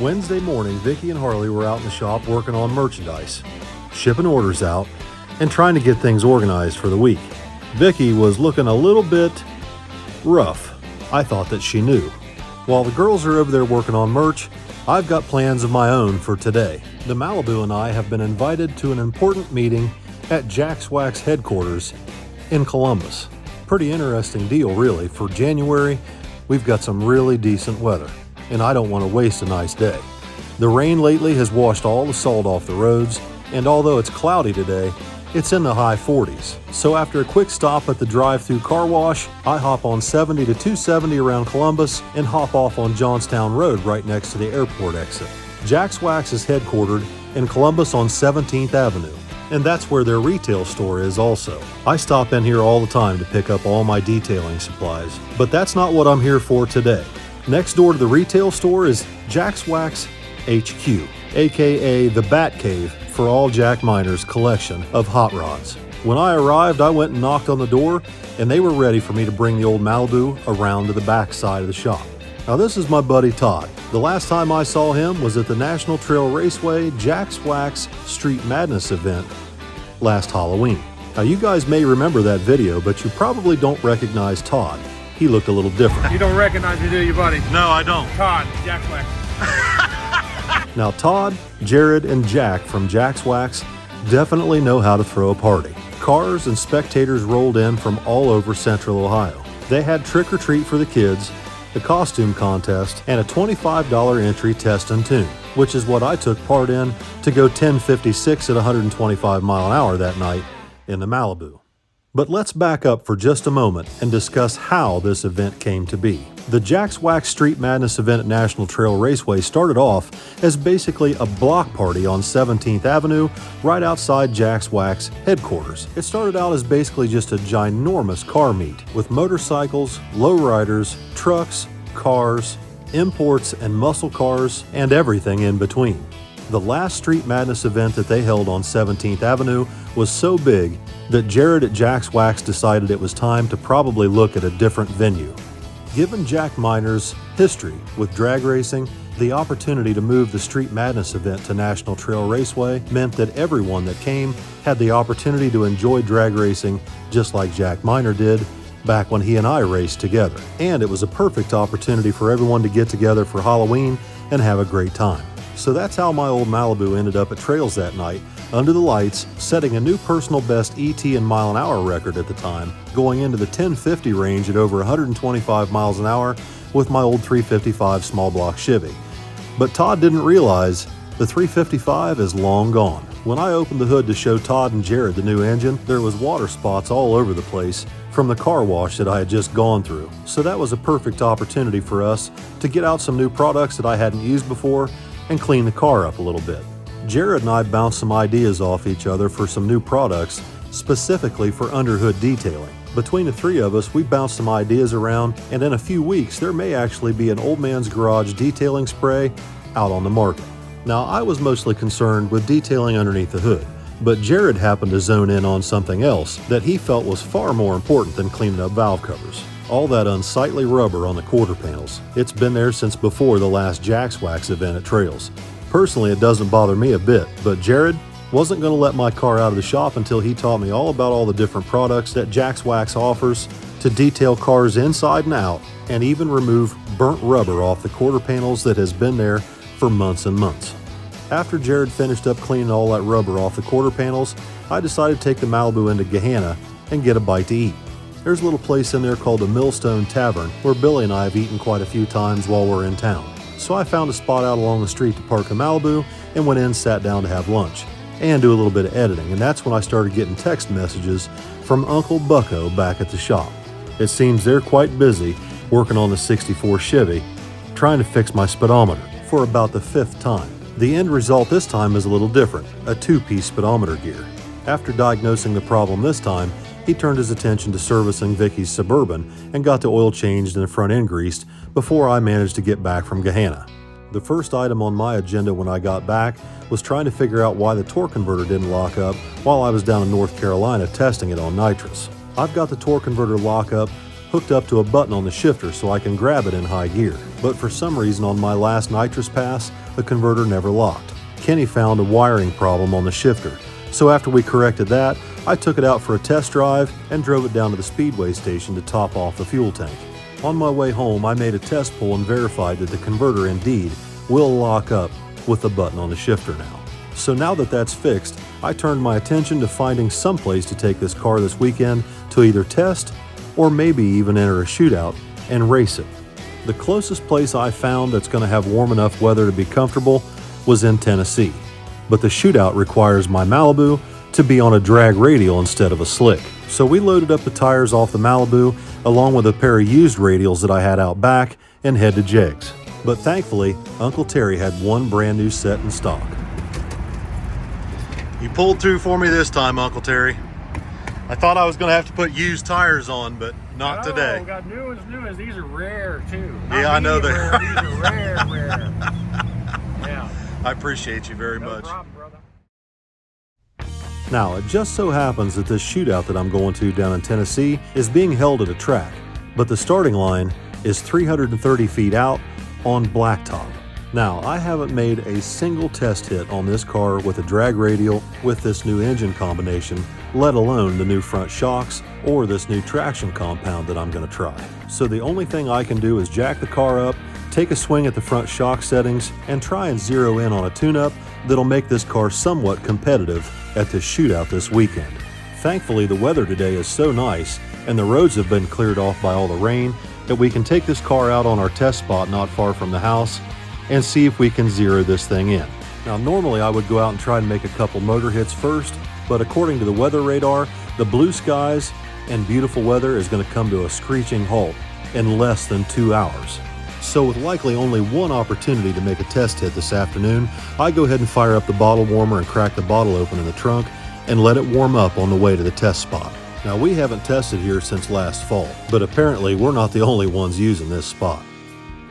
Wednesday morning, Vicki and Harley were out in the shop working on merchandise, shipping orders out, and trying to get things organized for the week. Vicki was looking a little bit rough. I thought that she knew. While the girls are over there working on merch, I've got plans of my own for today. The Malibu and I have been invited to an important meeting at JAXWAX headquarters in Columbus. Pretty interesting deal, really. For January, we've got some really decent weather, and I don't want to waste a nice day. The rain lately has washed all the salt off the roads, and although it's cloudy today, it's in the high 40s. So after a quick stop at the drive-through car wash, I hop on 70 to 270 around Columbus and hop off on Johnstown Road right next to the airport exit. JAXWAX is headquartered in Columbus on 17th Avenue, and that's where their retail store is also. I stop in here all the time to pick up all my detailing supplies, but that's not what I'm here for today. Next door to the retail store is JAXWAX HQ, aka the Bat Cave for all Jack Miner's collection of hot rods. When I arrived, I went and knocked on the door, and they were ready for me to bring the old Malibu around to the back side of the shop. Now this is my buddy Todd. The last time I saw him was at the National Trail Raceway JAXWAX Street Madness event last Halloween. Now you guys may remember that video, but you probably don't recognize Todd. He looked a little different. You don't recognize me, do you, buddy? No, I don't. Todd, JAXWAX. Now Todd, Jared, and Jack from JAXWAX definitely know how to throw a party. Cars and spectators rolled in from all over Central Ohio. They had trick or treat for the kids, the costume contest, and a $25 entry test and tune, which is what I took part in to go 1056 at 125 mile an hour that night in the Malibu. But let's back up for just a moment and discuss how this event came to be. The JAXWAX Street Madness event at National Trail Raceway started off as basically a block party on 17th Avenue right outside JAXWAX headquarters. It started out as basically just a ginormous car meet with motorcycles, lowriders, trucks, cars, imports and muscle cars, and everything in between. The last Street Madness event that they held on 17th Avenue was so big that Jared at JAXWAX decided it was time to probably look at a different venue. Given Jack Miner's history with drag racing, the opportunity to move the Street Madness event to National Trail Raceway meant that everyone that came had the opportunity to enjoy drag racing just like Jack Miner did back when he and I raced together. And it was a perfect opportunity for everyone to get together for Halloween and have a great time. So that's how my old Malibu ended up at Trails that night, under the lights, setting a new personal best ET and mile an hour record at the time, going into the 1050 range at over 125 miles an hour with my old 355 small block Chevy. But Todd didn't realize the 355 is long gone. When I opened the hood to show Todd and Jared the new engine, there was water spots all over the place from the car wash that I had just gone through. So that was a perfect opportunity for us to get out some new products that I hadn't used before and clean the car up a little bit. Jared and I bounced some ideas off each other for some new products, specifically for underhood detailing. Between the three of us, we bounced some ideas around, and in a few weeks, there may actually be an old man's garage detailing spray out on the market. Now, I was mostly concerned with detailing underneath the hood, but Jared happened to zone in on something else that he felt was far more important than cleaning up valve covers. All that unsightly rubber on the quarter panels. It's been there since before the last JAXWAX event at Trails. Personally, it doesn't bother me a bit, but Jared wasn't going to let my car out of the shop until he taught me all about all the different products that JAXWAX offers to detail cars inside and out, and even remove burnt rubber off the quarter panels that has been there for months and months. After Jared finished up cleaning all that rubber off the quarter panels, I decided to take the Malibu into Gahanna and get a bite to eat. There's a little place in there called the Millstone Tavern where Billy and I have eaten quite a few times while we're in town. So I found a spot out along the street to park the Malibu and went in, sat down to have lunch and do a little bit of editing, and that's when I started getting text messages from Uncle Bucko back at the shop. It seems they're quite busy working on the '64 Chevy, trying to fix my speedometer for about the 5th time. The end result this time is a little different, a 2-piece speedometer gear. After diagnosing the problem this time, he turned his attention to servicing Vicki's Suburban and got the oil changed and the front end greased before I managed to get back from Gahanna. The first item on my agenda when I got back was trying to figure out why the torque converter didn't lock up while I was down in North Carolina testing it on nitrous. I've got the torque converter lockup hooked up to a button on the shifter so I can grab it in high gear. But for some reason on my last nitrous pass, the converter never locked. Kenny found a wiring problem on the shifter, so after we corrected that, I took it out for a test drive and drove it down to the speedway station to top off the fuel tank. On my way home, I made a test pull and verified that the converter indeed will lock up with the button on the shifter now. So now that that's fixed, I turned my attention to finding some place to take this car this weekend to either test or maybe even enter a shootout and race it. The closest place I found that's going to have warm enough weather to be comfortable was in Tennessee, but the shootout requires my Malibu to be on a drag radial instead of a slick. So we loaded up the tires off the Malibu along with a pair of used radials that I had out back and head to JAGS. But thankfully, Uncle Terry had one brand new set in stock. You pulled through for me this time, Uncle Terry. I thought I was going to have to put used tires on, but not today. We got new ones. These are rare too. Yeah, I know they are. These are rare. Yeah. I appreciate you very much. No problem, brother. Now, it just so happens that this shootout that I'm going to down in Tennessee is being held at a track, but the starting line is 330 feet out on blacktop. Now, I haven't made a single test hit on this car with a drag radial with this new engine combination, let alone the new front shocks or this new traction compound that I'm going to try. So the only thing I can do is jack the car up, take a swing at the front shock settings, and try and zero in on a tune-up that'll make this car somewhat competitive at this shootout this weekend. Thankfully, the weather today is so nice and the roads have been cleared off by all the rain that we can take this car out on our test spot not far from the house and see if we can zero this thing in. Now, normally I would go out and try and make a couple motor hits first, but according to the weather radar, the blue skies and beautiful weather is going to come to a screeching halt in less than 2 hours. So with likely only one opportunity to make a test hit this afternoon, I go ahead and fire up the bottle warmer and crack the bottle open in the trunk and let it warm up on the way to the test spot. Now, we haven't tested here since last fall, but apparently we're not the only ones using this spot.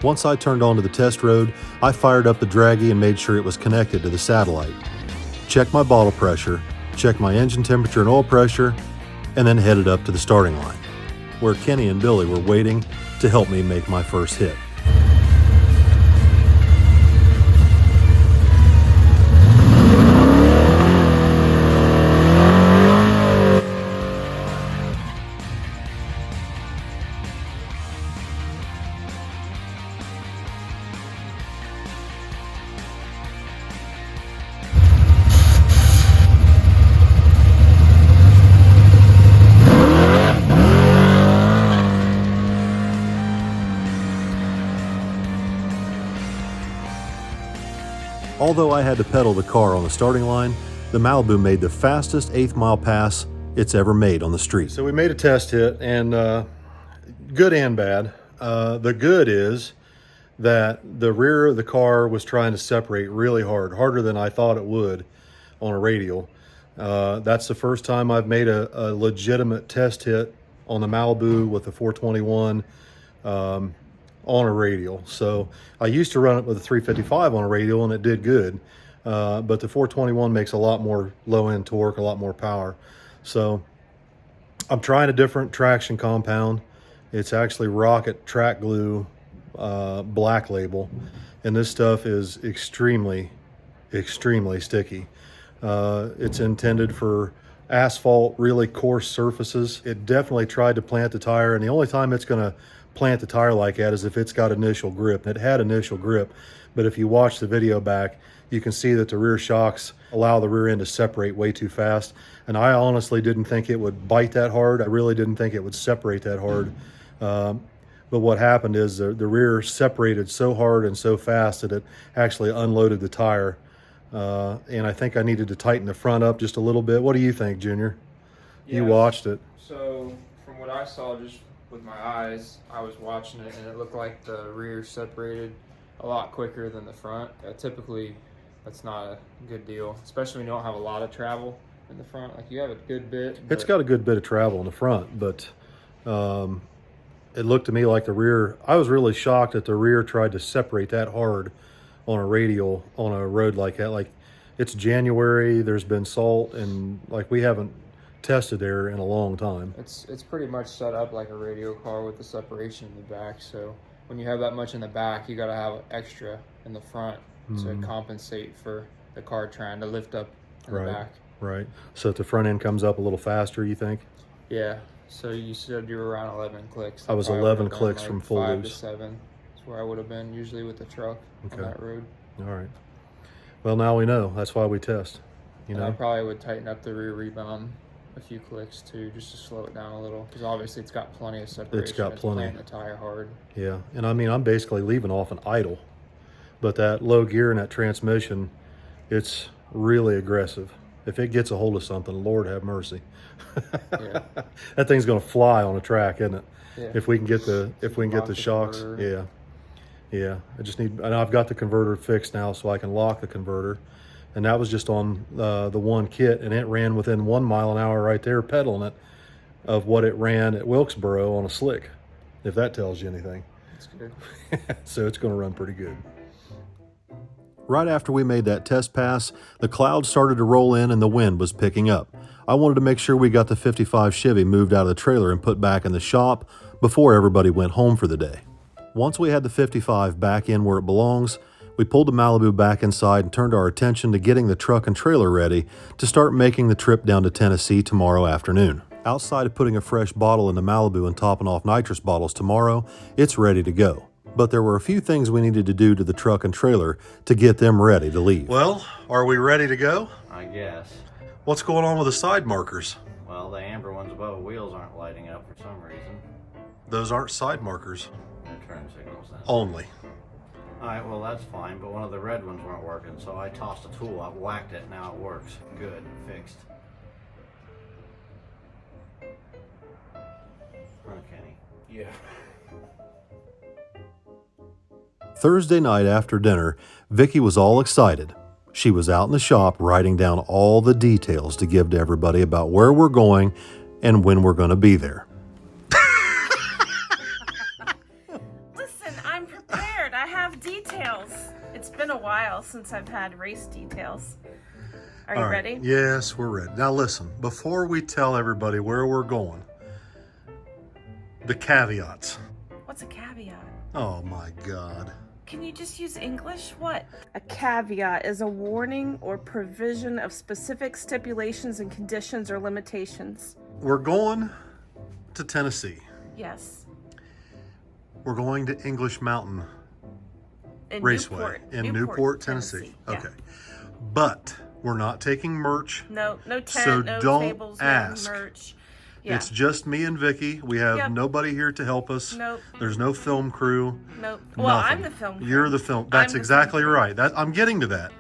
Once I turned onto the test road, I fired up the draggy and made sure it was connected to the satellite. Checked my bottle pressure, checked my engine temperature and oil pressure, and then headed up to the starting line, where Kenny and Billy were waiting to help me make my first hit. Although I had to pedal the car on the starting line, the Malibu made the fastest 8th mile pass it's ever made on the street. So we made a test hit, and good and bad. The good is that the rear of the car was trying to separate really hard, harder than I thought it would on a radial. That's the first time I've made a legitimate test hit on the Malibu with the 421 on a radial. So I used to run it with a 355 on a radial and it did good, but the 421 makes a lot more low end torque, a lot more power. So I'm trying a different traction compound. It's actually Rocket Track Glue Black Label, and this stuff is extremely sticky. It's intended for asphalt, really coarse surfaces. It definitely tried to plant the tire, and the only time it's going to plant the tire like that is if it's got initial grip. And it had initial grip, but if you watch the video back, you can see that the rear shocks allow the rear end to separate way too fast. And I honestly didn't think it would bite that hard. I really didn't think it would separate that hard. But what happened is the rear separated so hard and so fast that it actually unloaded the tire. And I think I needed to tighten the front up just a little bit. What do you think, Junior? Yeah, you watched it. So from what I saw just with my eyes, I was watching it and it looked like the rear separated a lot quicker than the front. Typically, that's not a good deal, especially when you don't have a lot of travel in the front. Like, you have a good bit. It's got a good bit of travel in the front, but it looked to me like the rear, I was really shocked that the rear tried to separate that hard on a radial on a road like that. Like, it's January, there's been salt, and like we haven't tested there in a long time. It's pretty much set up like a radio car with the separation in the back. So when you have that much in the back, you got to have extra in the front to compensate for the car trying to lift up in the back. Right. So if the front end comes up a little faster, you think? Yeah. So you said you were around 11 clicks. I was 11 clicks like from full 5 loose. to 7. That's where I would have been usually with the truck on that road. All right. Well, now we know. That's why we test. You And I know. probably would tighten up the rear rebound a few clicks too, just to slow it down a little, because obviously it's got plenty of separation. It's got plenty. Planting the tire hard. Yeah, and I mean, I'm basically leaving off an idle, but that low gear and that transmission, it's really aggressive. If it gets a hold of something, Lord have mercy. Yeah. That thing's gonna fly on a track, isn't it? Yeah. If we can get the shocks. Converter. Yeah. I just need, and I've got the converter fixed now, so I can lock the converter. And that was just on the one kit, and it ran within 1 mile an hour right there, pedaling it, of what it ran at Wilkesboro on a slick, if that tells you anything. That's good. So it's going to run pretty good. Right after we made that test pass, the clouds started to roll in and the wind was picking up. I wanted to make sure we got the 55 Chevy moved out of the trailer and put back in the shop before everybody went home for the day. Once we had the 55 back in where it belongs, we pulled the Malibu back inside and turned our attention to getting the truck and trailer ready to start making the trip down to Tennessee tomorrow afternoon. Outside of putting a fresh bottle in the Malibu and topping off nitrous bottles tomorrow, it's ready to go. But there were a few things we needed to do to the truck and trailer to get them ready to leave. Well, are we ready to go? I guess. What's going on with the side markers? Well, the amber ones above the wheels aren't lighting up for some reason. Those aren't side markers. They're turn signals then. Only. Alright, well that's fine, but one of the red ones weren't working, so I tossed a tool up, whacked it, now it works. Good, fixed. Huh, Kenny? Yeah. Thursday night after dinner, Vicki was all excited. She was out in the shop writing down all the details to give to everybody about where we're going and when we're going to be there. Listen, I'm prepared. I have details. It's been a while since I've had race details. Are you ready? Yes, we're ready. Now listen, before we tell everybody where we're going, the caveats. What's a caveat? Oh my God. Can you just use English? What? A caveat is a warning or provision of specific stipulations and conditions or limitations. We're going to Tennessee. Yes. We're going to English Mountain In Raceway in Newport, Tennessee. Yeah. Okay. But we're not taking merch. No tent, So no don't tables, ask. no merch. Yeah. It's just me and Vicki. We have nobody here to help us. Nope. There's no film crew. Nope. Well, Nothing. I'm the film crew. You're the film. I'm That's the exactly film crew. right. I'm getting to that.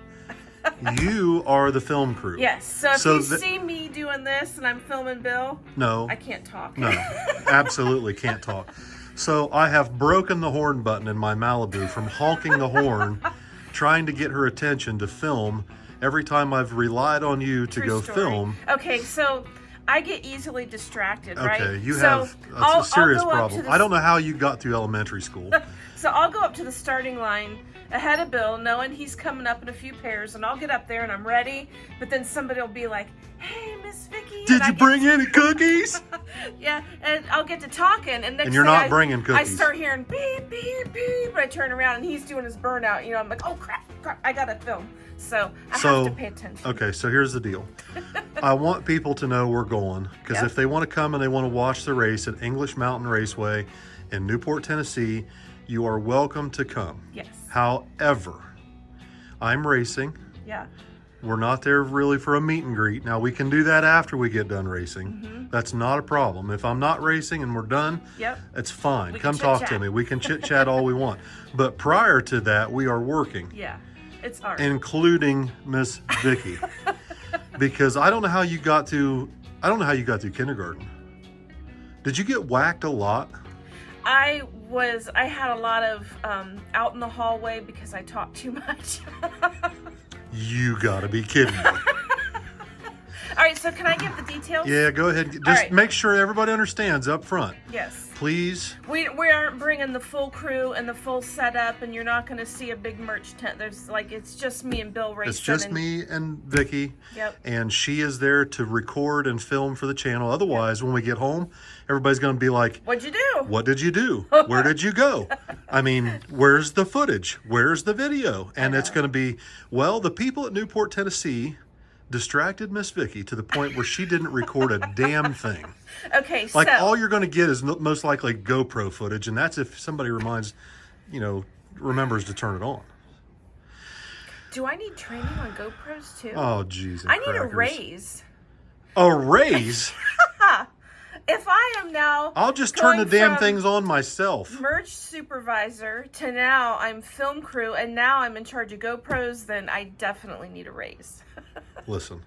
You are the film crew. Yes. So if So you see me doing this and I'm filming Bill, No. I can't talk. No. Absolutely can't talk. So I have broken the horn button in my Malibu from honking the horn, trying to get her attention to film every time I've relied on you to True go story. film. Okay, so I get easily distracted, right? Okay, you So have I'll a serious go up to problem. the- I don't know how you got through elementary school. So I'll go up to the starting line ahead of Bill, knowing he's coming up in a few pairs, and I'll get up there and I'm ready. But then somebody will be like, "Hey, Miss Vicki," Did you bring any cookies? Yeah, and I'll get to talking, and next And you're thing not bringing I cookies. start hearing beep, beep, beep. But I turn around and he's doing his burnout. You know, I'm like, "Oh crap, I gotta film." So I have to pay attention. Okay, so here's the deal. I want people to know we're going, because Yep. if they want to come and they want to watch the race at English Mountain Raceway in Newport, Tennessee, you are welcome to come. Yes. However, I'm racing. Yeah. We're not there really for a meet and greet. Now, we can do that after we get done racing. That's not a problem. If I'm not racing and we're done, Yep. it's fine. We can Come talk to chit-chat. me. We can chit-chat all we want. But prior to that, we are working. Yeah. It's hard. Including Miss Vicki. Because I don't know how you got through kindergarten. Did you get whacked a lot? I had a lot of out in the hallway because I talked too much. You gotta be kidding me. right, so can I give the details? Yeah, go ahead. Just right. make sure everybody understands up front. Yes. Please. We aren't bringing the full crew and the full setup, and you're not going to see a big merch tent. It's just me and Bill racing. It's just me and Vicki. Yep. And she is there to record and film for the channel. Otherwise, when we get home, everybody's going to be like, "What'd you do? What did you do? Where did you go? I mean, where's the footage? Where's the video?" And it's going to be, well, the people at Newport, Tennessee distracted Miss Vicki to the point where she didn't record a damn thing. Okay, Like, so all you're going to get is most likely GoPro footage, and that's if somebody remembers to turn it on. do I need training on GoPros too? Oh, jeez. I need a raise. A raise? If I am now I'll just turn the going damn from things on myself. merch supervisor to now I'm film crew and now I'm in charge of GoPros, then I definitely need a raise. Listen,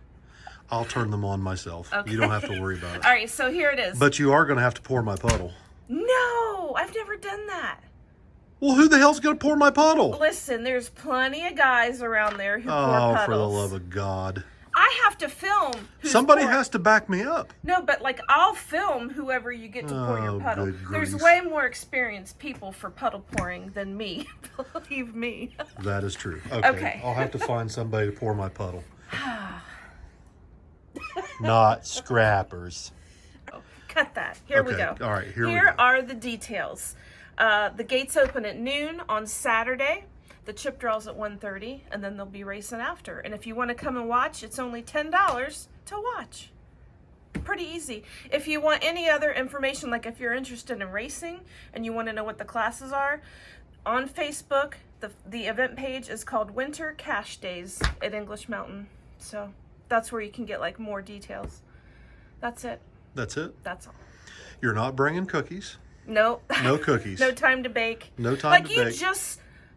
I'll turn them on myself. Okay. You don't have to worry about it. All right, so here it is. But you are going to have to pour my puddle. No, I've never done that. Well, who the hell's going to pour my puddle? Listen, there's plenty of guys around there who pour Oh, puddles. for the love of God. I have to film. Somebody has to back me up. No, but I'll film whoever you get to pour your Oh, puddle. good There's grief. way more experienced people for puddle pouring than me. Believe me. That is true. Okay. I'll have to find somebody to pour my puddle. Not scrappers. Cut that. Here we Okay, go. all right, here we Here go. are the details. The gates open at noon on Saturday. The chip draw's at 1:30, and then they'll be racing after. And if you want to come and watch, it's only $10 to watch. Pretty easy. If you want any other information, like if you're interested in racing and you want to know what the classes are, on Facebook, the event page is called Winter Cash Days at English Mountain. So that's where you can get more details. That's it. That's it? That's all. You're not bringing cookies? No. No cookies. No time to bake. No time to bake.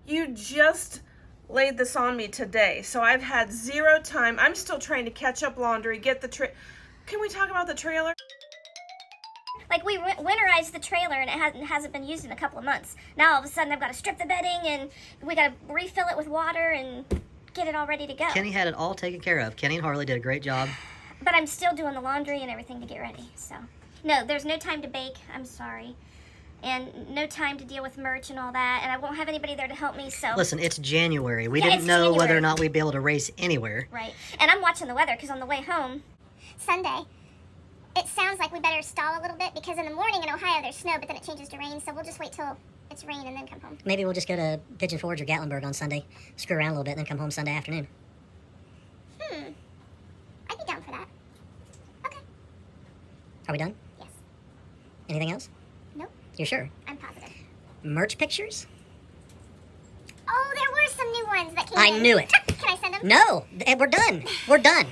You just laid this on me today, so I've had zero time. I'm still trying to catch up laundry, get the Can we talk about the trailer? We winterized the trailer and it hasn't been used in a couple of months. Now all of a sudden I've got to strip the bedding and we got to refill it with water and get it all ready to go. Kenny had it all taken care of. Kenny and Harley did a great job. But I'm still doing the laundry and everything to get ready, so. No, there's no time to bake, I'm sorry. And no time to deal with merch and all that, and I won't have anybody there to help me, so. Listen, it's January. We Yeah, didn't it's know whether January. or not we'd be able to race anywhere. Right. And I'm watching the weather, because on the way home, Sunday, it sounds like we better stall a little bit, because in the morning in Ohio there's snow, but then it changes to rain, so we'll just wait till it's rain and then come home. Maybe we'll just go to Pigeon Forge or Gatlinburg on Sunday, screw around a little bit, and then come home Sunday afternoon. I'd be down for that. Okay. Are we done? Yes. Anything else? Nope. You're sure? I'm positive. Merch pictures? Oh, there were some new ones that came I in. knew it. Can I send them? No! We're done. We're done.